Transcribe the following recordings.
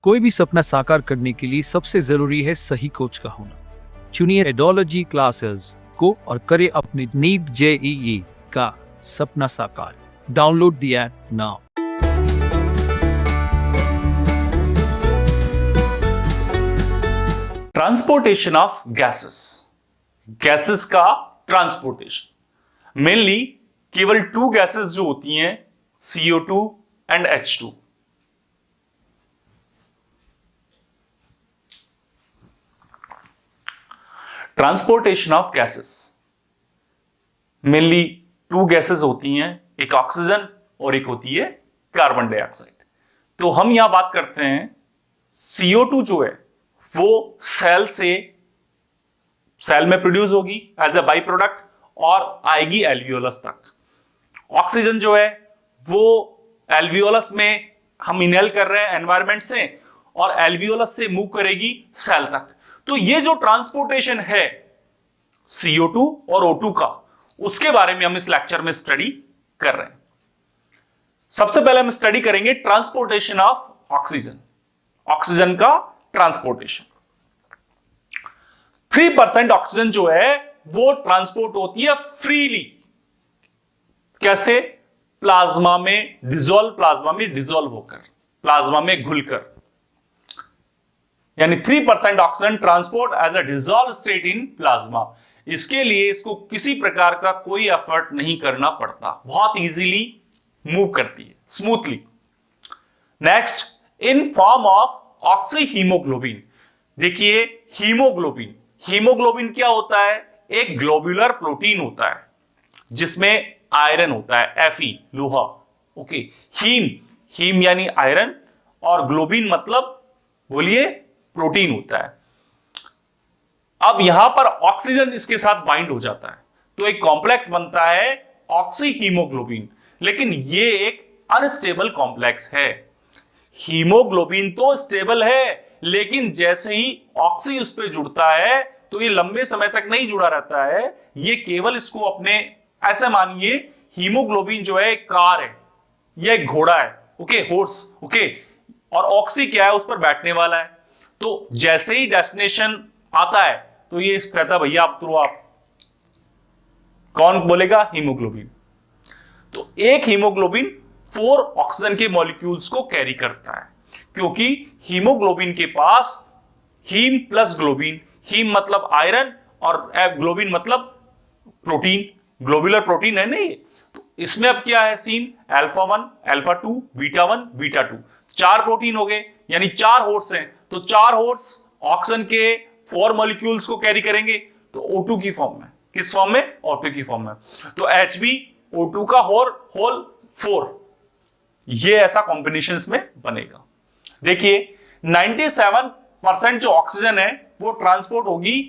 कोई भी सपना साकार करने के लिए सबसे जरूरी है सही कोच का होना। चुनिए एडोलॉजी क्लासेस को और करें अपने नीट जेईई का सपना साकार। Download the app now. Transportation of gases का ट्रांसपोर्टेशन मेनली केवल टू गैसेस जो होती हैं CO2 and H2। Transportation of gases mainly two gases होती हैं, एक ऑक्सीजन और एक होती है कार्बन डाइऑक्साइड। तो हम यहां बात करते हैं CO2 जो है वो सेल में प्रोड्यूस होगी एज अ बाई प्रोडक्ट और आएगी एल्वियोलस तक। ऑक्सीजन जो है वो एल्वियोलस में हम इनहेल कर रहे हैं एनवायरमेंट से और एल्वियोलस से मूव करेगी सेल तक। तो ये जो ट्रांसपोर्टेशन है CO2 और O2 का, उसके बारे में हम इस लेक्चर में स्टडी कर रहे हैं। सबसे पहले हम स्टडी करेंगे ट्रांसपोर्टेशन ऑफ ऑक्सीजन का ट्रांसपोर्टेशन। 3% ऑक्सीजन जो है वो ट्रांसपोर्ट होती है फ्रीली। कैसे? प्लाज्मा में डिसॉल्व होकर, प्लाज्मा में घुलकर, यानी 3% oxygen transport as a dissolve state in plasma. इसके लिए इसको किसी प्रकार का कोई एफर्ट नहीं करना पड़ता, बहुत इजीली मूव करती है smoothly. Next, in form of oxyhaemoglobin. देखिए हीमोग्लोबिन क्या होता है? एक ग्लोब्यूलर प्रोटीन होता है जिसमें आयरन होता है, Fe लोहा। ओके, हीम यानी आयरन और ग्लोबिन मतलब बोलिए प्रोटीन होता है। अब यहां पर ऑक्सीजन इसके साथ बाइंड हो जाता है तो एक कॉम्प्लेक्स बनता है ऑक्सीहीमोग्लोबिन। लेकिन ये एक अनस्टेबल कॉम्प्लेक्स है। हीमोग्लोबिन तो स्टेबल है, लेकिन जैसे ही ऑक्सी उस पर जुड़ता है तो ये लंबे समय तक नहीं जुड़ा रहता है। ये केवल इसको अपने, ऐसे मानिए हीमोग्लोबिन जो है एक कार है या एक घोड़ा है, ओके, हॉर्स, ओके, और ऑक्सी क्या है? उस पर बैठने वाला है। तो जैसे ही डेस्टिनेशन आता है तो ये कहता है भैया आप कौन बोलेगा? हीमोग्लोबिन। तो एक हीमोग्लोबिन 4 ऑक्सीजन के मॉलिक्यूल्स को कैरी करता है, क्योंकि हीमोग्लोबिन के पास हीम प्लस ग्लोबिन, हीम मतलब आयरन और ग्लोबिन मतलब प्रोटीन, ग्लोबुलर प्रोटीन है ना ये। तो इसमें अब क्या है scene? Alpha 1, alpha 2, beta 1, beta 2, 4 protein हो गए, यानी 4 होर्स हैं। तो 4 होर्स ऑक्सीजन के 4 मॉलिक्यूल्स को कैरी करेंगे तो O2 की फॉर्म में। किस फॉर्म में? O2 की फॉर्म में। तो HbO2 का होल 4, ये ऐसा कॉम्बिनेशन में बनेगा। देखिए 97% जो ऑक्सीजन है वो ट्रांसपोर्ट होगी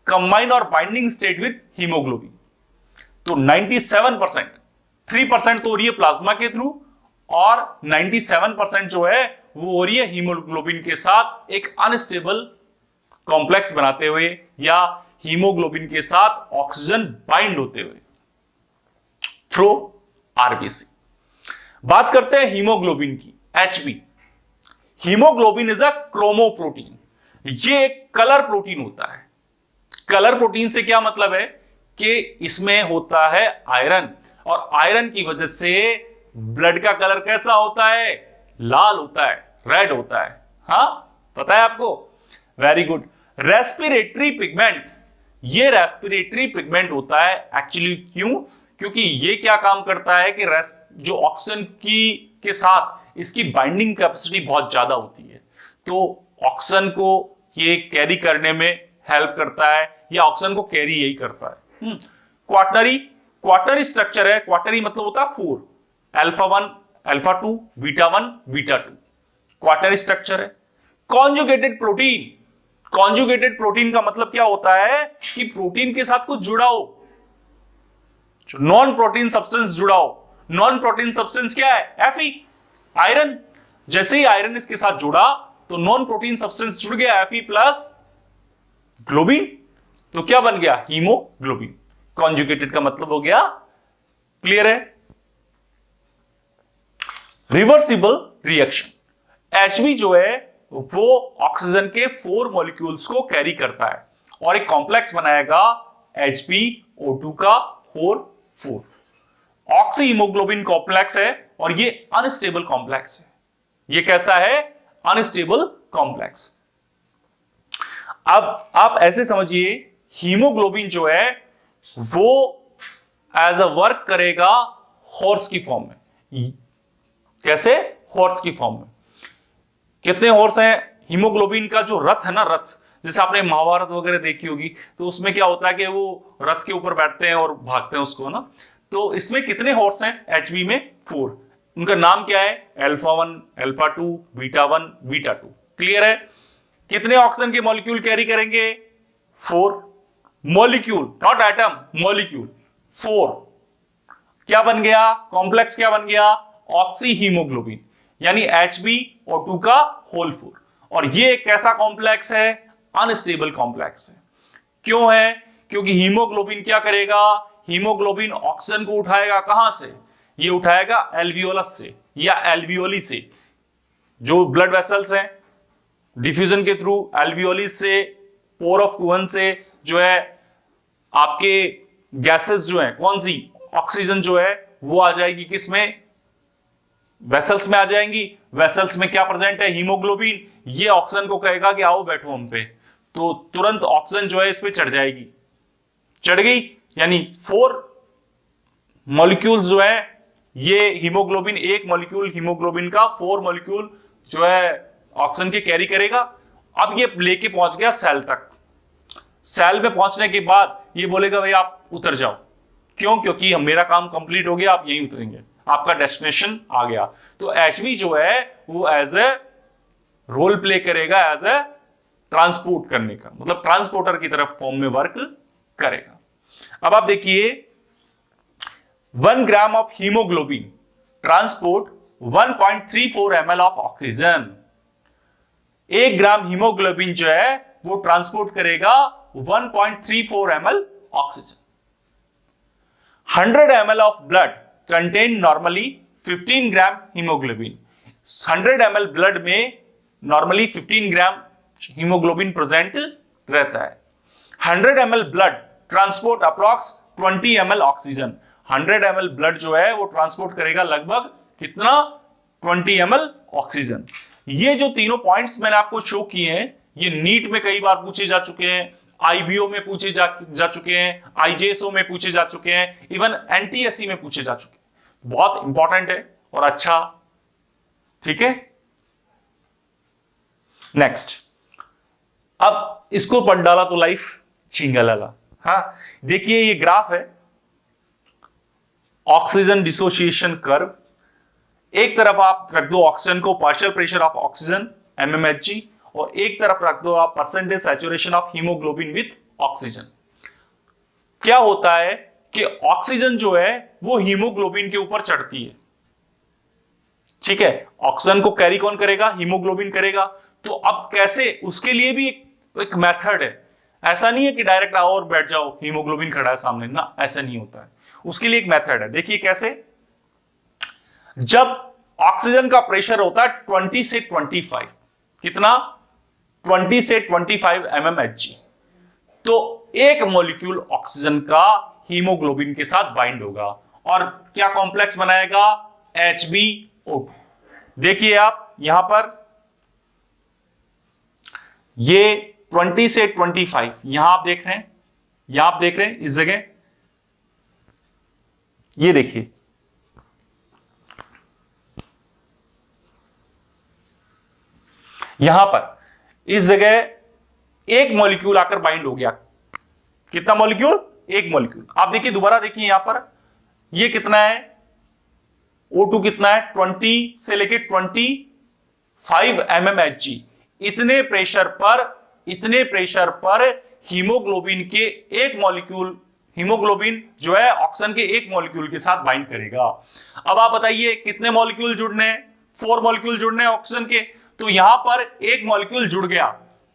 कंबाइन और बाइंडिंग स्टेट विद हीमोग्लोबिन। तो 97%, 3% तो हो रही है प्लाज्मा के थ्रू और 97% जो है वो हो रही है हीमोग्लोबिन के साथ एक अनस्टेबल कॉम्प्लेक्स बनाते हुए या हीमोग्लोबिन के साथ ऑक्सीजन बाइंड होते हुए थ्रू आरबीसी। बात करते हैं हीमोग्लोबिन की, Hb। Haemoglobin is a chromoprotein. ये एक कलर प्रोटीन होता है। कलर प्रोटीन से क्या मतलब है कि इसमें होता है आयरन, और आयरन की वजह से ब्लड का कलर कैसा होता है? लाल होता है, रेड होता है। हाँ, पता है आपको? Very good. रेस्पिरेटरी पिगमेंट, ये रेस्पिरेटरी पिगमेंट होता है एक्चुअली। क्यों? क्योंकि ये क्या काम करता है कि जो ऑक्सीजन के साथ इसकी बाइंडिंग कैपेसिटी बहुत ज्यादा होती है, तो ऑक्सीजन को ये कैरी करने में हेल्प करता है, या ऑक्सीजन को कैरी यही करता है। क्वाटरी स्ट्रक्चर है। क्वाटरी मतलब होता है 4, alpha 1, alpha 2, beta 1, beta 2, quaternary structure है। कॉन्जुगेटेड प्रोटीन का मतलब क्या होता है कि प्रोटीन के साथ कुछ जुड़ा हो, नॉन प्रोटीन सब्सटेंस जुड़ा हो। नॉन प्रोटीन सब्सटेंस क्या है? Fe, iron. जैसे ही आयरन इसके साथ जुड़ा तो नॉन प्रोटीन सब्सटेंस जुड़ गया Fe प्लस ग्लोबिन, तो क्या बन गया? हीमोग्लोबिन। कॉन्जुगेटेड का मतलब हो गया, क्लियर है? रिवर्सिबल रिएक्शन, Hb जो है वो ऑक्सीजन के 4 मॉलिक्यूल्स को कैरी करता है और एक कॉम्प्लेक्स बनाएगा HbO2 का 4 ऑक्सी हीमोग्लोबिन कॉम्प्लेक्स है और ये अनस्टेबल कॉम्प्लेक्स है। ये कैसा है? Unstable complex. अब आप ऐसे समझिए, हीमोग्लोबिन जो है वो एज अ वर्क करेगा हॉर्स की फॉर्म में। कैसे? हॉर्स की फॉर्म में। कितने हॉर्स हैं? हीमोग्लोबिन का जो रथ है ना, रथ, जैसे आपने महाभारत वगैरह देखी होगी, तो उसमें क्या होता है कि वो रथ के ऊपर बैठते हैं और भागते हैं उसको ना। तो इसमें कितने हॉर्स हैं? HB में 4। उनका नाम क्या है? Alpha 1, alpha 2, beta 1, beta 2। Clear है? कितने ऑक्सीजन के मॉलिक्यूल कैरी करेंगे? 4 मॉलिक्यूल, नॉट एटम, मॉलिक्यूल 4। क्या बन गया? कॉम्प्लेक्स क्या बन गया? ऑक्सी हीमोग्लोबिन, यानी HbO2 का होल 4। और ये एक कैसा कॉम्प्लेक्स है? अनस्टेबल कॉम्प्लेक्स है। क्यों है? क्योंकि हीमोग्लोबिन क्या करेगा? हीमोग्लोबिन ऑक्सीजन को उठाएगा कहां से? ये उठाएगा एल्वियोलस से या एल्वियोली से, जो ब्लड वेसल्स हैं, डिफ्यूजन के थ्रू एल्वियोलिस से, पोर ऑफ कुहन से जो है आपके गैसेस जो है, कौन सी? ऑक्सीजन जो है वो आ जाएगी किसमें? वेसल्स में आ जाएंगी। वेसल्स में क्या प्रेजेंट है? हीमोग्लोबिन। ये ऑक्सीजन को कहेगा कि आओ बैठो हम पे, तो तुरंत ऑक्सीजन जो है इस पे चढ़ जाएगी, चढ़ गई, यानी 4 मॉलिक्यूल्स जो है, ये हीमोग्लोबिन, एक मॉलिक्यूल हीमोग्लोबिन का 4 मॉलिक्यूल जो है ऑक्सीजन के कैरी करेगा। अब ये लेके पहुंच गया सेल तक। सेल में पहुंचने के बाद ये बोलेगा भाई आप उतर जाओ। क्यों? क्योंकि मेरा काम कंप्लीट हो गया, आप यहीं उतरेंगे, आपका डेस्टिनेशन आ गया। तो HB जो है वो एज ए रोल प्ले करेगा, एज ए ट्रांसपोर्ट करने का, मतलब ट्रांसपोर्टर की तरफ फॉर्म में वर्क करेगा। अब आप देखिए, 1 gram of haemoglobin transport 1.34 ml of oxygen. 1 gram haemoglobin जो है वो ट्रांसपोर्ट करेगा 1.34 ml oxygen. 100 ml of blood contain normally 15 gram haemoglobin. 100 ml blood में नॉर्मली 15 ग्राम हीमोग्लोबिन प्रेजेंट रहता है। 100 ml blood transport approx 20 ml oxygen. 100 ml blood जो है वो ट्रांसपोर्ट करेगा लगभग कितना? 20 ml ऑक्सीजन। ये जो तीनों पॉइंट्स मैंने आपको शो किए हैं, ये नीट में कई बार पूछे जा चुके हैं, IBO में पूछे जा चुके हैं, IJSO में पूछे जा चुके हैं, इवन NTSE में पूछे जा चुके हैं। बहुत इंपॉर्टेंट है और अच्छा, ठीक है। नेक्स्ट, अब इसको पढ़ डाला तो लाइफ छिंगलाला। हाँ, देखिए ये ग्राफ है ऑक्सीजन डिसोसिएशन कर्व। एक तरफ आप रख दो ऑक्सीजन को, partial pressure of oxygen mmHg, और एक तरफ रख दो आप percentage saturation of haemoglobin with oxygen. क्या होता है कि ऑक्सीजन जो है वो हीमोग्लोबिन के ऊपर चढ़ती है, ठीक है। ऑक्सीजन को कैरी कौन करेगा? हीमोग्लोबिन करेगा। तो अब कैसे? उसके लिए भी एक मेथड है। ऐसा नहीं है कि डायरेक्ट आओ और बैठ जाओ, हीमोग्लोबिन खड़ा है सामने ना, ऐसा नहीं होता है। उसके लिए एक मेथड है। देखिए कैसे। जब ऑक्सीजन का प्रेशर होता है 20 से 25, कितना? 20 से 25 mmHg, तो एक मॉलिक्यूल ऑक्सीजन का हीमोग्लोबिन के साथ बाइंड होगा और क्या कॉम्प्लेक्स बनाएगा? HbO2। देखिए आप यहां पर, ये 20 से 25, यहां आप देख रहे हैं, यहां आप देख रहे हैं इस जगह, ये देखिए यहां पर इस जगह एक मॉलिक्यूल आकर बाइंड हो गया। कितना मॉलिक्यूल? एक मॉलिक्यूल। आप देखिए, दोबारा देखिए यहां पर, ये कितना है? O2 कितना है? 20 से लेके 25 mmHg। इतने प्रेशर पर हीमोग्लोबिन के एक मॉलिक्यूल, हीमोग्लोबिन जो है ऑक्सीजन के एक मॉलिक्यूल के साथ बाइंड करेगा। अब आप बताइए कितने मॉलिक्यूल जुड़ने हैं? 4 मॉलिक्यूल जुड़ने हैं ऑक्सीजन के। तो यहां पर एक मॉलिक्यूल जुड़ गया,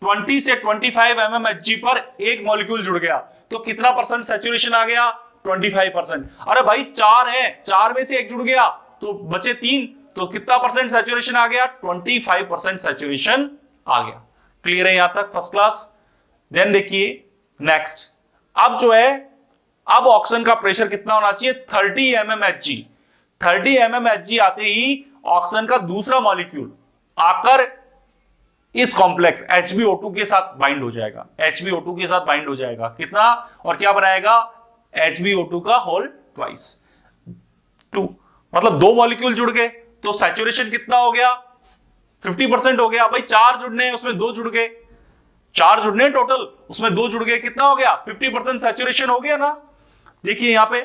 20 से 25 mmHg पर एक मॉलिक्यूल जुड़ गया, तो कितना परसेंट सैचुरेशन आ गया? 25%। अरे भाई 4 है, 4 में से एक जुड़ गया तो बचे 3, तो कितना परसेंट सैचुरेशन आ गया? 25% सैचुरेशन आ गया। क्लियर है यहां तक? First class. देन देखिए नेक्स्ट, अब जो है, अब ऑक्सीजन का प्रेशर कितना होना चाहिए? 30 mmHg। 30 mmHg आते ही ऑक्सीजन का दूसरा मॉलिक्यूल आकर इस कॉम्प्लेक्स HbO2 के साथ बाइंड हो जाएगा। HbO2 के साथ बाइंड हो जाएगा कितना, और क्या बनाएगा? HbO2 का होल ट्वाइस 2, मतलब दो मॉलिक्यूल जुड़ गए तो सैचुरेशन कितना हो गया? 50% हो गया। भाई 4 जुड़ने हैं, उसमें 2 जुड़ गए, 4 जुड़ने हैं टोटल, उसमें 2 जुड़ गए, कितना हो गया? 50% सैचुरेशन हो गया ना। देखिए यहां पे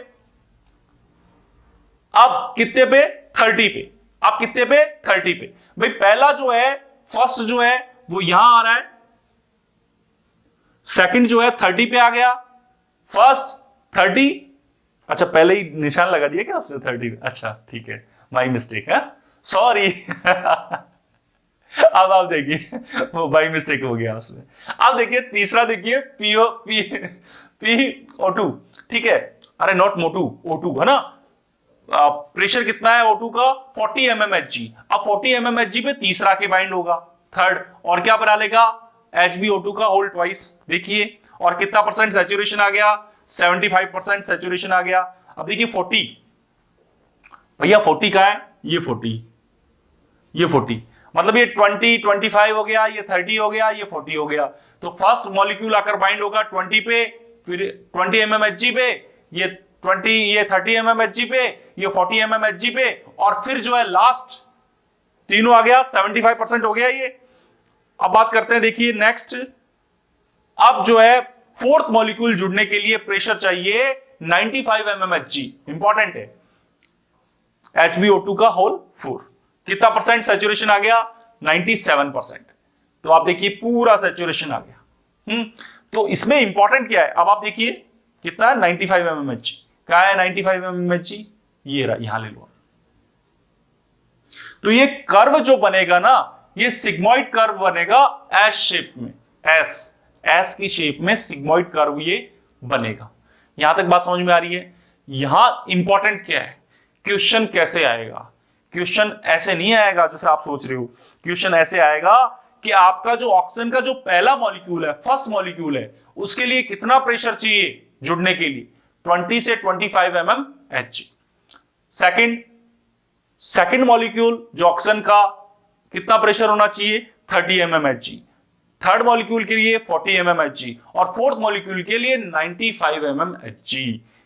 अब कितने पे? 30 पे। अब कितने पे? 30 पे। भाई पहला जो है, फर्स्ट जो है वो यहां आ रहा है, सेकंड जो है 30 पे आ गया। फर्स्ट 30, अच्छा पहले ही निशान लगा दिया क्या उसमें 30 पे? अच्छा ठीक है, माय मिस्टेक है, सॉरी। अब आप देखिए वो बाई मिस्टेक हो गया उसमें। अब देखिए तीसरा, देखिए PO2, ठीक है, अरे नॉट मोटू, O2 है ना। प्रेशर कितना है O2 का? 40 mmHg। अब 40 mmHg पे तीसरा के बाइंड होगा, थर्ड, और क्या बना लेगा? HbO2 का होल ट्वाइस। देखिए, और कितना परसेंट सैचुरेशन आ गया? 75% सैचुरेशन आ गया। अब देखिए 40, भैया 40 का है, ये 40, ये 40, मतलब ये 20, 25 हो गया, ये 30 हो गया, ये 40 हो गया। तो फर्स्ट मॉलिक्यूल आकर बाइंड होगा 20 पे, फिर 20 mmHg पे, ये 20, ये 30 mmHg पे, ये 40 mmHg पे, और फिर जो है लास्ट तीनों आ गया, 75% हो गया ये। अब बात करते हैं, देखिए नेक्स्ट, अब जो है फोर्थ मॉलिक्यूल जुड़ने के लिए प्रेशर चाहिए 95 mmHg, इंपॉर्टेंट है, HbO2 का होल 4। कितना परसेंट सैचुरेशन आ गया? 97%। तो आप देखिए पूरा सैचुरेशन आ गया। तो इसमें इंपॉर्टेंट क्या है? अब आप देखिए कितना है? 95 mmHg। क्या है 95 mmHg? ये रहा, यहां ले लो। तो ये कर्व जो बनेगा ना, ये सिग्मॉइड कर्व बनेगा एस शेप में, एस की शेप में सिग्मॉइड कर्व ये बनेगा। यहां तक बात समझ में आ रही है? यहां इंपॉर्टेंट क्या है, क्वेश्चन कैसे आएगा? क्वेश्चन ऐसे नहीं आएगा जैसे आप सोच रहे हो। क्वेश्चन ऐसे आएगा कि आपका जो ऑक्सीजन का जो पहला मॉलिक्यूल है, फर्स्ट मॉलिक्यूल है, उसके लिए कितना प्रेशर चाहिए जुड़ने के लिए? 20 से 25 mmHg। सेकंड मॉलिक्यूल जो ऑक्सीजन का, कितना प्रेशर होना चाहिए? 30 mmHg। थर्ड मॉलिक्यूल के लिए 40 mmHg, और फोर्थ मॉलिक्यूल के लिए 95 mmHg।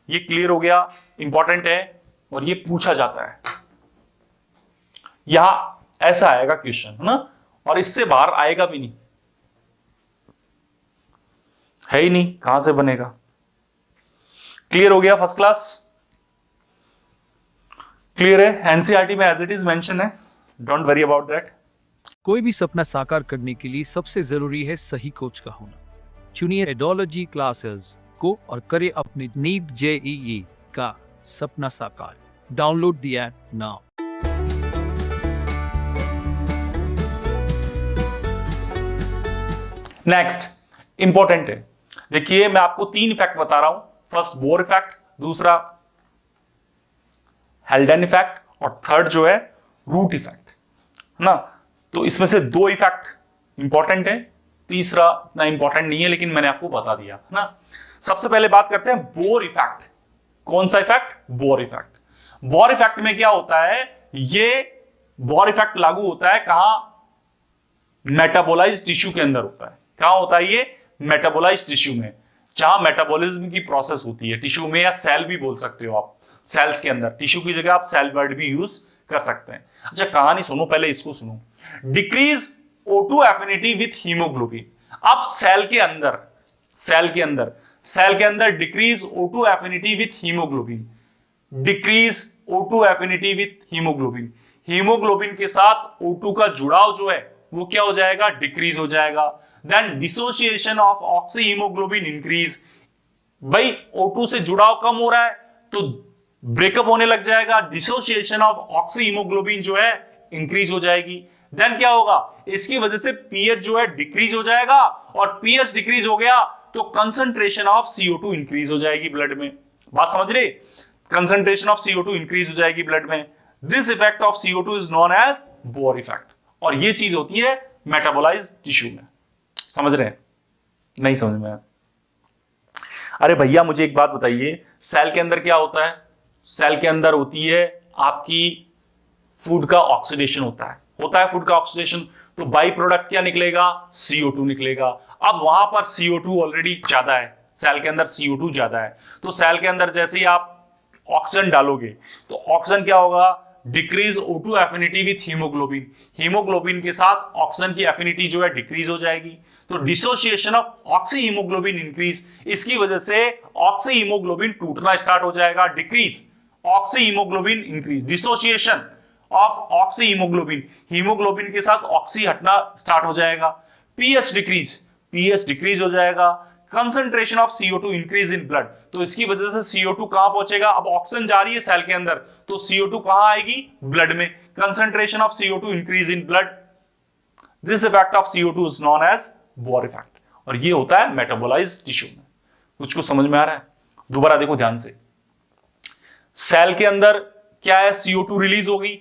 ये क्लियर हो गया? इंपॉर्टेंट है और ये पूछा जाता है। यहां ऐसा आएगा क्वेश्चन, है ना, और इससे बाहर आएगा भी नहीं, है ही नहीं, कहां से बनेगा? क्लियर हो गया? फर्स्ट क्लास क्लियर है? एनसीईआरटी में एज इट इज मेंशन है, डोंट वरी अबाउट दैट। कोई भी सपना साकार करने के लिए सबसे जरूरी है सही कोच का होना। चुनिए एडोलॉजी क्लासेस को और करें अपने नीट जेईई का सपना साकार। Download the app now. Next important है, देखिए मैं आपको 3 इफेक्ट बता रहा हूं। फर्स्ट बोर इफेक्ट, दूसरा हेल्डन इफेक्ट, और थर्ड जो है रूट इफेक्ट, ना। तो इसमें से 2 इफेक्ट इंपॉर्टेंट है, तीसरा इतना इंपॉर्टेंट नहीं है, लेकिन मैंने आपको बता दिया ना। सबसे पहले बात करते हैं बोर इफेक्ट। कौन सा effect? Bohr effect. Bohr effect में क्या होता है? ये बोर इफेक्ट लागू होता है कहां? मेटाबोलाइज्ड टिश्यू के अंदर होता है। कहां होता है ये? मेटाबोलाइज्ड टिश्यू में, जहां मेटाबॉलिज्म की प्रोसेस होती है टिश्यू में, या सेल भी बोल सकते हो आप, सेल्स के अंदर। टिश्यू की जगह आप सेल वर्ड भी यूज कर सकते हैं। अच्छा कहानी सुनो, पहले इसको सुनो। Decrease O2 affinity with haemoglobin. अब सेल के अंदर decrease O2 affinity with haemoglobin, decrease O2 affinity with haemoglobin. Haemoglobin के साथ O2 का जुड़ाव जो है वो क्या हो जाएगा? डिक्रीज हो जाएगा। Then dissociation of oxy haemoglobin increase. भाई O2 से जुड़ाव कम हो रहा है तो ब्रेकअप होने लग जाएगा, डिसोसिएशन ऑफ ऑक्सी हीमोग्लोबिन जो है इंक्रीज हो जाएगी। देन क्या होगा? इसकी वजह से पीएच जो है डिक्रीज हो जाएगा, और पीएच डिक्रीज हो गया तो कंसंट्रेशन ऑफ CO2 इंक्रीज हो जाएगी ब्लड में। बात समझ रहे? कंसंट्रेशन ऑफ CO2 इंक्रीज हो जाएगी ब्लड में। This effect of CO2 is known as Bohr effect, और ये चीज होती है मेटाबोलाइज टिश्यू में। समझ रहे हैं? नहीं समझ में? अरे भैया मुझे एक बात बताइए, सेल के अंदर क्या होता है? सेल के अंदर होती है आपकी फूड का ऑक्सीडेशन होता है फूड का ऑक्सीडेशन। तो बाई प्रोडक्ट क्या निकलेगा? CO2 निकलेगा। अब वहां पर CO2 ऑलरेडी ज्यादा है, सेल के अंदर CO2 ज्यादा है, तो सेल के अंदर जैसे ही आप ऑक्सीजन डालोगे तो ऑक्सीजन क्या होगा? Decrease O2 affinity with haemoglobin. Haemoglobin के साथ ऑक्सीजन की एफिनिटी जो है डिक्रीज हो जाएगी। तो dissociation of oxy haemoglobin increase, इसकी वजह से ऑक्सी हीमोग्लोबिन टूटना स्टार्ट हो जाएगा। Decrease oxy haemoglobin increase, dissociation of oxy haemoglobin, haemoglobin के साथ ऑक्सी हटना स्टार्ट हो जाएगा। पीएच डिक्रीज हो जाएगा। Concentration of CO2 increase in blood, तो इसकी वजह से CO2 कहां पहुंचेगा? अब ऑक्सीजन जा रही है सेल के अंदर, तो CO2 कहां आएगी? ब्लड में। Concentration of CO2 increase in blood. This effect of CO2 is known as Bohr effect, और ये होता है मेटाबोलाइज्ड टिश्यू में। कुछ समझ में आ रहा है? दोबारा देखो ध्यान से, सेल के अंदर क्या है? CO2 रिलीज होगी,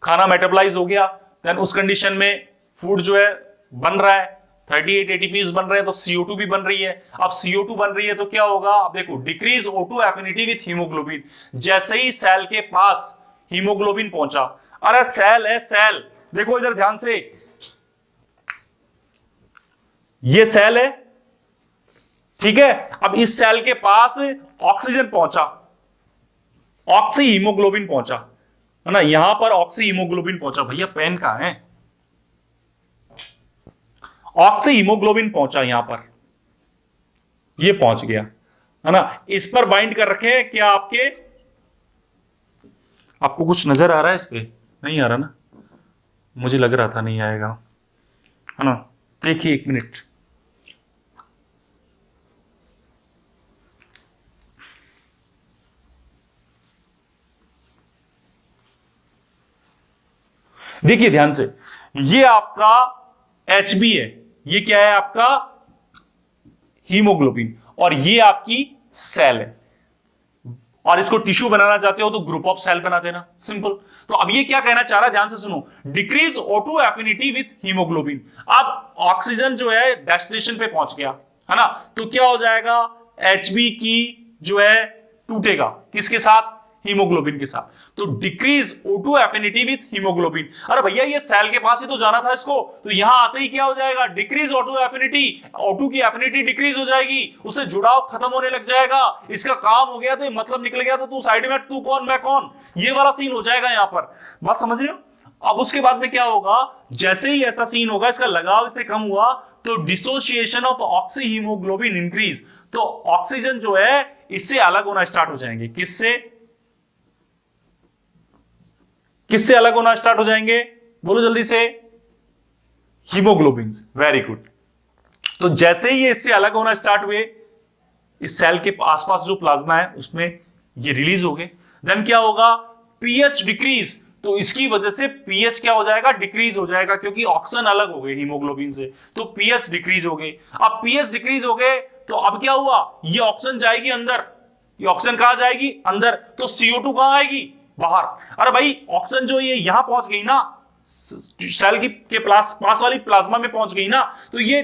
खाना मेटाबोलाइज हो गया, देन उस कंडीशन में फूड जो है बन रहा है, 38 ATPs बन रहे हैं, तो CO2 भी बन रही है। अब CO2 बन रही है तो क्या होगा? अब देखो, decrease O2 affinity with haemoglobin. जैसे ही सेल के पास हीमोग्लोबिन पहुंचा, अरे सेल है सेल, देखो इधर ध्यान से, ये सेल है, ठीक है। अब इस सेल के पास ऑक्सीजन पहुंचा, ऑक्सी हीमोग्लोबिन पहुंचा, है ना, यहां पर ऑक्सी हीमोग्लोबिन पहुंचा। भैया पेन कहां है? ऑक्सी हीमोग्लोबिन पहुंचा यहां पर, ये पहुंच गया, है ना। इस पर बाइंड कर रखे हैं क्या आपके? आपको कुछ नजर आ रहा है इस पे? नहीं आ रहा ना, मुझे लग रहा था नहीं आएगा, है ना। देखिए एक मिनट, देखिए ध्यान से, ये आपका HB है, ये क्या है आपका? हीमोग्लोबिन, और ये आपकी सेल है, और इसको टिश्यू बनाना चाहते हो तो ग्रुप ऑफ सेल बना देना, सिंपल। तो अब ये क्या कहना चाह रहा है, ध्यान से सुनो, decrease O2 affinity with haemoglobin. अब ऑक्सीजन जो है डेस्टिनेशन पे पहुंच गया, है ना, तो क्या हो जाएगा? HB की जो है टूटेगा, किसके साथ? हीमोग्लोबिन के साथ। तो decrease O2 affinity with haemoglobin. अरे भैया ये सेल के पास ही तो जाना था इसको, तो यहां आते ही क्या हो जाएगा? डिक्रीज O2 एफिनिटी, O2 की एफिनिटी डिक्रीज हो जाएगी, उससे जुड़ाव खत्म होने लग जाएगा, इसका काम हो गया, तो ये मतलब निकल गया, तो तू साइड में, तू कौन मैं कौन, ये वाला सीन हो जाएगा यहां पर। बात समझ रहे हो? अब उसके बाद में क्या होगा? जैसे ही ऐसा सीन होगा, इसका लगाव इससे कम हुआ, तो dissociation of oxy haemoglobin increase, तो ऑक्सीजन जो है इससे अलग होना स्टार्ट हो जाएंगे। किससे अलग होना स्टार्ट हो जाएंगे? बोलो जल्दी से। हीमोग्लोबिन। Very good. तो जैसे ही ये इससे अलग होना स्टार्ट हुए, इस सेल के आसपास जो प्लाज्मा है उसमें ये रिलीज हो गए, देन क्या होगा? पीएच डिक्रीज, तो इसकी वजह से पीएच क्या हो जाएगा? डिक्रीज हो जाएगा, क्योंकि ऑक्सीजन अलग हो गए हीमोग्लोबिन से, तो पीएच डिक्रीज हो गए। अब पीएच डिक्रीज हो गए तो अब क्या हुआ? ये ऑक्सीजन जाएगी अंदर, ये ऑक्सीजन कहां जाएगी? अंदर, तो CO2 कहां आएगी? बाहर। अरे भाई ऑक्सीजन जो ये यहां पहुंच गई ना, सेल के पास वाली प्लाज्मा में पहुंच गई ना, तो ये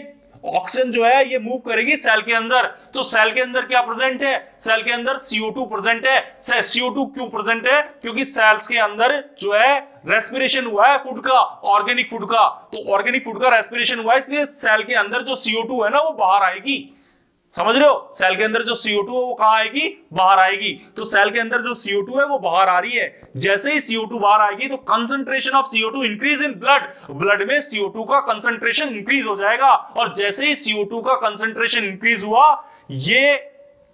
ऑक्सीजन जो है ये मूव करेगी सेल के अंदर। तो सेल के अंदर क्या प्रेजेंट है? सेल के अंदर CO2 प्रेजेंट है। CO2 क्यों प्रेजेंट है? क्योंकि सेल्स के अंदर जो है रेस्पिरेशन हुआ है फूड का, ऑर्गेनिक फूड का, तो ऑर्गेनिक फूड का रेस्पिरेशन हुआ है, इसलिए सेल के अंदर जो CO2 है ना वो बाहर आएगी। समझ रहे हो? सेल के अंदर जो CO2 है वो कहां आएगी? बाहर आएगी। तो सेल के अंदर जो CO2 है वो बाहर आ रही है। जैसे ही CO2 बाहर आएगी तो concentration of CO2 increase in blood, blood में CO2 का कंसंट्रेशन इंक्रीज हो जाएगा, और जैसे ही CO2 का कंसंट्रेशन इंक्रीज हुआ, ये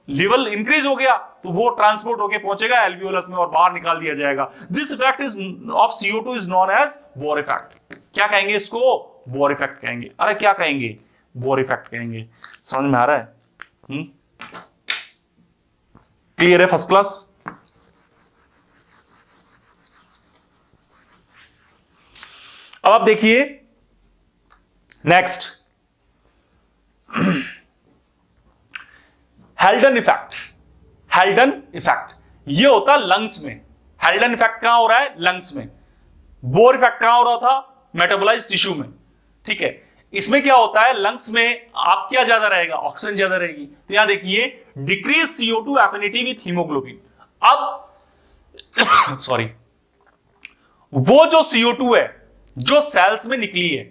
लेवल इंक्रीज हो गया, तो वो ट्रांसपोर्ट होके पहुंचेगा एल्वियोलस में और बाहर निकाल दिया जाएगा। This effect is of CO2 is known as Bohr effect. क्या कहेंगे इसको? बोर इफेक्ट कहेंगे। अरे क्या कहेंगे? बोर इफेक्ट कहेंगे। समझ में आ रहा है? क्लियर है? First class. अब आप देखिए नेक्स्ट, हेल्डन इफेक्ट। हेल्डन इफेक्ट ये होता है लंग्स में। हेल्डन इफेक्ट कहां हो रहा है? लंग्स में। बोर इफेक्ट कहां हो रहा था? मेटाबोलाइज्ड टिश्यू में। ठीक है, इसमें क्या होता है, लंग्स में आप क्या ज्यादा रहेगा, ऑक्सीजन ज्यादा रहेगी। तो यहां देखिए decrease CO2 affinity with haemoglobin. अब सॉरी, वो जो CO2 है जो सेल्स में निकली है,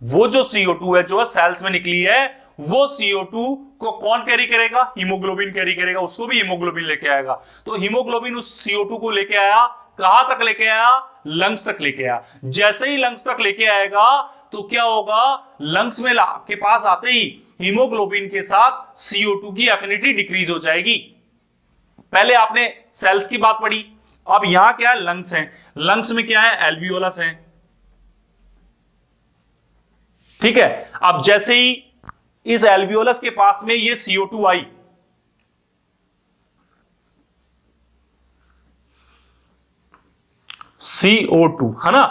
वो जो CO2 है जो सेल्स में निकली है, वो CO2 को कौन कैरी करेगा, हीमोग्लोबिन कैरी करेगा, उसको भी हीमोग्लोबिन लेके आएगा। तो हीमोग्लोबिन उस CO2 को लेके आया, कहां तक लेके आया, लंग्स तक लेके आया। जैसे ही लंग्स तक लेके आएगा तो क्या होगा, लंग्स में के पास आते ही हीमोग्लोबिन के साथ CO2 की एफिनिटी डिक्रीज हो जाएगी। पहले आपने सेल्स की बात पढ़ी, अब यहां क्या है, लंग्स हैं। लंग्स में क्या है, एल्वियोलस है, ठीक है। अब जैसे ही इस एल्वियोलस के पास में ये CO2 आई, CO2 है ना,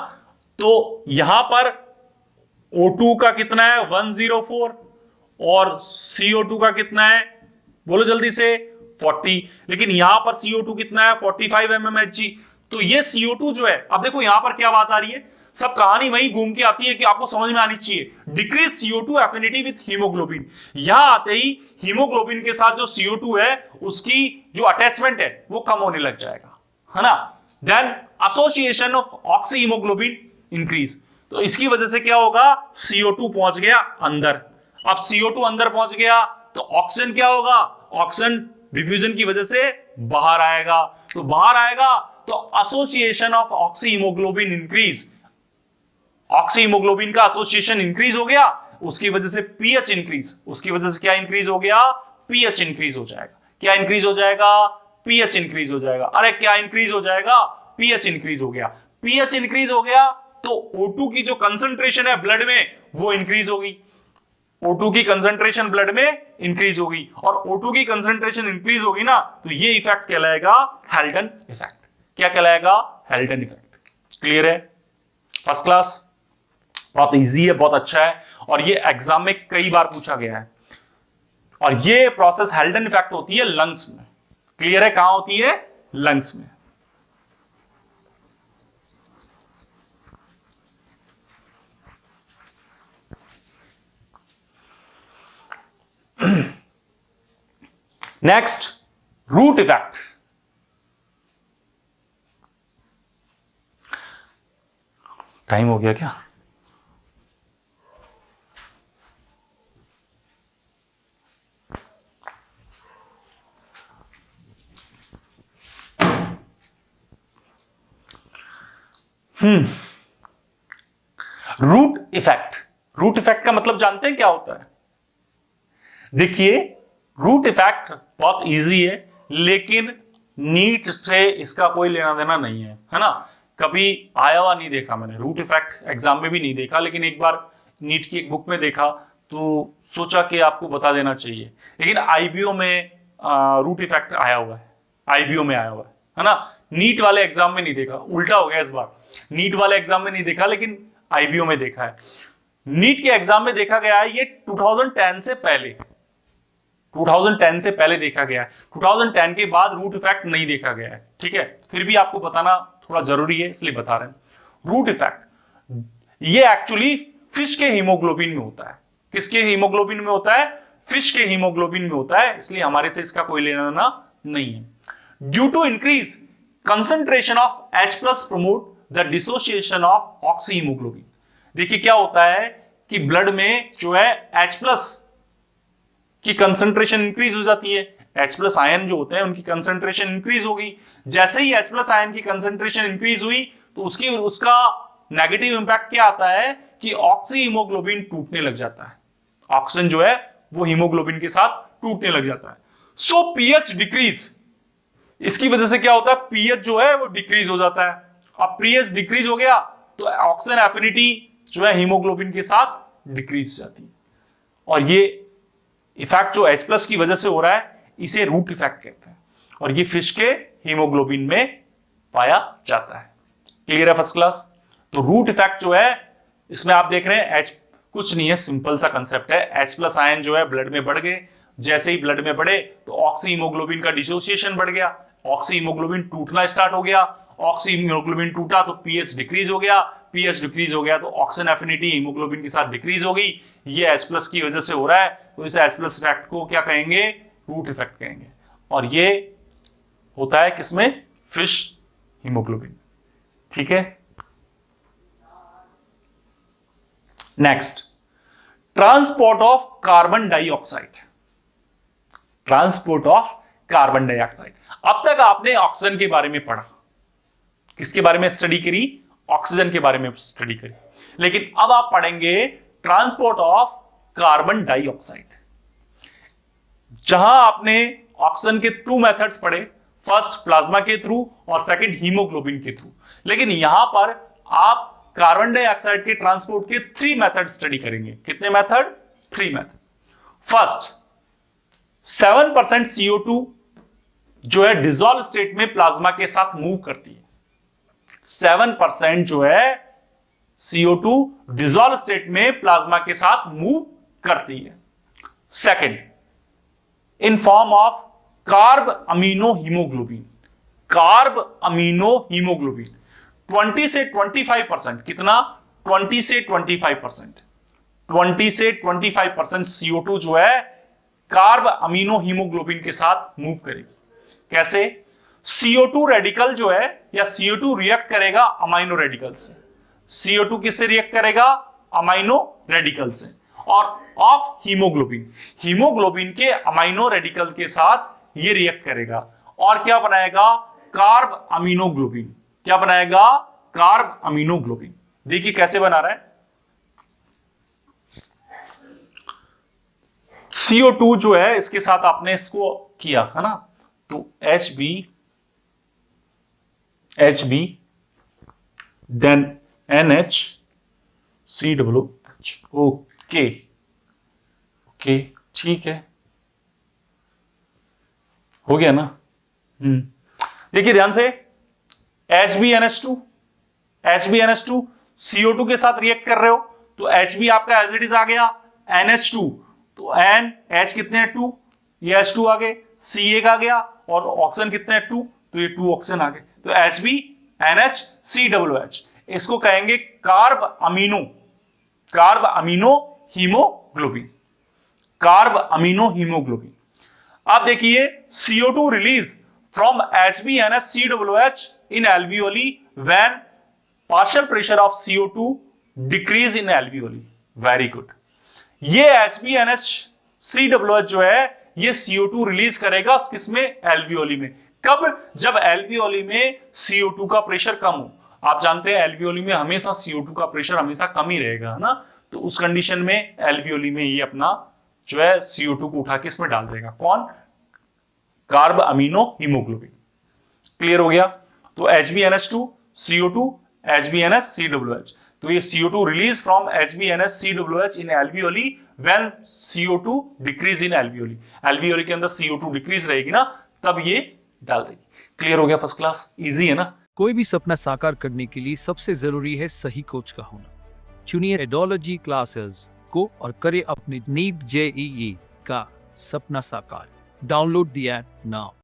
तो यहां पर O2 का कितना है 104 और CO2 का कितना है, बोलो जल्दी से, 40। लेकिन यहां पर CO2 कितना है 45 mmHg। तो ये CO2 जो है, अब देखो यहां पर क्या बात आ रही है, सब कहानी वही घूम के आती है कि आपको समझ में आनी चाहिए। Decrease CO2 affinity with haemoglobin, यहां आते ही हीमोग्लोबिन के साथ जो CO2 है उसकी जो अटैचमेंट है वो कम होने लग जाएगा, है ना। Then association of oxy haemoglobin increase, तो इसकी वजह से क्या होगा, CO2 पहुंच गया अंदर। अब CO2 अंदर पहुंच गया तो ऑक्सीजन क्या होगा, ऑक्सीजन डिफ्यूजन की वजह से बाहर आएगा। तो बाहर आएगा तो association of oxy haemoglobin increase, oxy haemoglobin का एसोसिएशन इंक्रीज हो गया, उसकी वजह से पीएच इंक्रीज, उसकी वजह से क्या इंक्रीज हो गया, पीएच इंक्रीज हो जाएगा। क्या इंक्रीज हो जाएगा, पीएच इंक्रीज हो जाएगा। अरे क्या इंक्रीज हो जाएगा, पीएच इंक्रीज हो गया। पीएच इंक्रीज हो गया तो O2 की जो कंसंट्रेशन है ब्लड में वो इंक्रीज होगी, O2 की कंसंट्रेशन ब्लड में इंक्रीज होगी, और O2 की कंसंट्रेशन इंक्रीज होगी ना, तो ये इफेक्ट कहलाएगा हेल्टन इफेक्ट। क्या कहलाएगा, हेल्टन इफेक्ट। क्लियर है, फर्स्ट क्लास, बहुत इजी है, बहुत अच्छा है, और ये एग्जाम में कई बार पूछा गया है। और ये प्रोसेस हेल्टन इफेक्ट होती है लंग्स में। क्लियर है, कहां होती है, लंग्स में। Next, root effect. टाइम हो गया क्या, रूट इफेक्ट। रूट इफेक्ट का मतलब जानते हैं क्या होता है, देखिए रूट इफेक्ट बहुत इजी है, लेकिन नीट से इसका कोई लेना देना नहीं है ना। कभी आया हुआ नहीं देखा मैंने, रूट इफेक्ट एग्जाम में भी नहीं देखा, लेकिन एक बार नीट की एक बुक में देखा तो सोचा कि आपको बता देना चाहिए। लेकिन आईबीओ में रूट इफेक्ट आया हुआ है, आईबीओ में आया हुआ है ना। नीट वाले एग्जाम में नहीं देखा, उल्टा हो गया इस बार, नीट वाले एग्जाम में नहीं देखा लेकिन आईबीओ में देखा है। नीट के एग्जाम में देखा गया है, ये 2010 से पहले, 2010 से पहले देखा गया है। 2010 के बाद रूट इफेक्ट नहीं देखा गया है, ठीक है। फिर भी आपको बताना थोड़ा जरूरी है, इसलिए बता रहे हैं। रूट इफेक्ट ये एक्चुअली फिश के हीमोग्लोबिन में होता है। किसके हीमोग्लोबिन में होता है, फिश के हीमोग्लोबिन में होता है, इसलिए हमारे से इसका कोई लेना देना नहीं है। Due to increase concentration of H+ promote the dissociation of oxy haemoglobin. देखिए क्या होता है कि ब्लड में जो है H+ की कंसंट्रेशन इंक्रीज हो जाती है, H+ आयन जो होते हैं उनकी कंसंट्रेशन इंक्रीज होगी। जैसे ही H+ आयन की कंसंट्रेशन इंक्रीज हुई तो उसका नेगेटिव इंपैक्ट क्या आता है कि ऑक्सी हीमोग्लोबिन टूटने लग जाता है, ऑक्सीजन जो है वो हीमोग्लोबिन के साथ टूटने लग जाता है। सो पीएच डिक्रीज, इसकी वजह से क्या होता है, पीएच जो है वो डिक्रीज हो जाता है। अब पीएच डिक्रीज हो गया तो ऑक्सीजन एफिनिटी जो है हीमोग्लोबिन के साथ डिक्रीज हो जाती है, और ये इफेक्ट जो H+ की वजह से हो रहा है इसे रूट इफेक्ट कहते हैं, और ये फिश के हीमोग्लोबिन में पाया जाता है। क्लियर है फर्स्ट क्लास। तो रूट इफेक्ट जो है इसमें आप देख रहे हैं कुछ नहीं है, सिंपल सा कंसेप्ट है। H+ आयन जो है ब्लड में बढ़ गए, जैसे ही ब्लड में बढ़े तो ऑक्सी हीमोग्लोबिन का डिसोसिएशन बढ़ गया, ऑक्सी हीमोग्लोबिन टूटना स्टार्ट हो गया, ऑक्सी हीमोग्लोबिन टूटा तो पीएच डिक्रीज हो गया, पीएच डिक्रीज हो गया तो ऑक्सीजन एफिनिटी हीमोग्लोबिन के साथ डिक्रीज होगी। ये H+ की वजह से हो रहा है, तो इस H+ इफेक्ट को क्या कहेंगे? रूट इफेक्ट कहेंगे। और ये होता है किसमें? Fish haemoglobin. ठीक है, next, transport of carbon dioxide. Transport of carbon dioxide. अब तक आपने ऑक्सीजन के बारे में पढ़ा, किसके बारे में स्टडी करी? ऑक्सीजन के बारे में स्टडी करी। लेकिन अब आप पढ़ेंगे ट्रांसपोर्ट ऑफ कार्बन डाइऑक्साइड, जहां आपने ऑक्सीजन के 2 मेथड्स पढ़े, फर्स्ट प्लाज्मा के थ्रू और सेकंड हीमोग्लोबिन के थ्रू। लेकिन यहां पर आप कार्बन डाइऑक्साइड के ट्रांसपोर्ट के 3 मेथड स्टडी करेंगे। कितने मेथड? 3 मेथड। फर्स्ट, 7% CO2 जो है डिसॉल्व स्टेट में प्लाज्मा के साथ मूव करती है। 7% जो है CO2 डिसॉल्व स्टेट में प्लाज्मा के साथ मूव करती है। Second, in form of carb amino haemoglobin. Carb amino haemoglobin 20 से 25%, कितना? 20 से 25%, 20 से 25% CO2 जो है कार्ब अमीनो हीमोग्लोबिन के साथ मूव करेगी। कैसे? CO2 रेडिकल जो है, या CO2 रिएक्ट करेगा अमाइनो रेडिकल से। CO2 किससे रिएक्ट करेगा? अमाइनो रेडिकल से। और ऑफ हीमोग्लोबिन, हीमोग्लोबिन के अमाइनो रेडिकल के साथ ये रिएक्ट करेगा और क्या बनाएगा? कार्ब अमीनोग्लोबिन। क्या बनाएगा? कार्ब अमीनोग्लोबिन। देखिए कैसे बना रहा है। CO2 जो है इसके साथ आपने इसको किया है ना, तो HB then NHCOOH। Okay okay, ठीक है, हो गया ना। देखिए ध्यान से, HbNH2 CO2 के साथ रिएक्ट कर रहे हो तो Hb आपका एज इट इज आ गया, NH2 तो NH कितने हैं? 2, ये H2 आ गए, C1 आ गया और ऑक्सीजन कितने हैं? 2, तो ये 2 ऑक्सीजन आ गए, तो HbNHCOOH। इसको कहेंगे carb amino haemoglobin. Carb amino haemoglobin. अब देखिए CO2 release from HbNHCOOH in alveoli when partial pressure of CO2 decrease in alveoli। Very good. ये HbNHCOOH जो है ये CO2 रिलीज करेगा किसमें? एल्वियोली में। कब? जब एल्वियोली में CO2 का प्रेशर कम हो। आप जानते हैं एल्वियोली में हमेशा CO2 का प्रेशर हमेशा कम ही रहेगा, है ना, तो उस कंडीशन में एल्वियोली में ये अपना जो है CO2 को उठा के इसमें डाल देगा। कौन? Carb amino haemoglobin. क्लियर हो गया? तो HbNH2 CO2 HbNHCOOH, तो ये CO2 release from HbNHCOOH in alveoli when CO2 decrease in alveoli। alveoli के अंदर CO2 डिक्रीज रहेगी ना, तब ये डाल देगी। क्लियर हो गया? फर्स्ट क्लास, इजी है ना। कोई भी सपना साकार करने के लिए सबसे जरूरी है सही कोच का होना। चुनिए एडोलॉजी क्लासेस को और करें अपने नीट JEE का सपना साकार। Download the app now.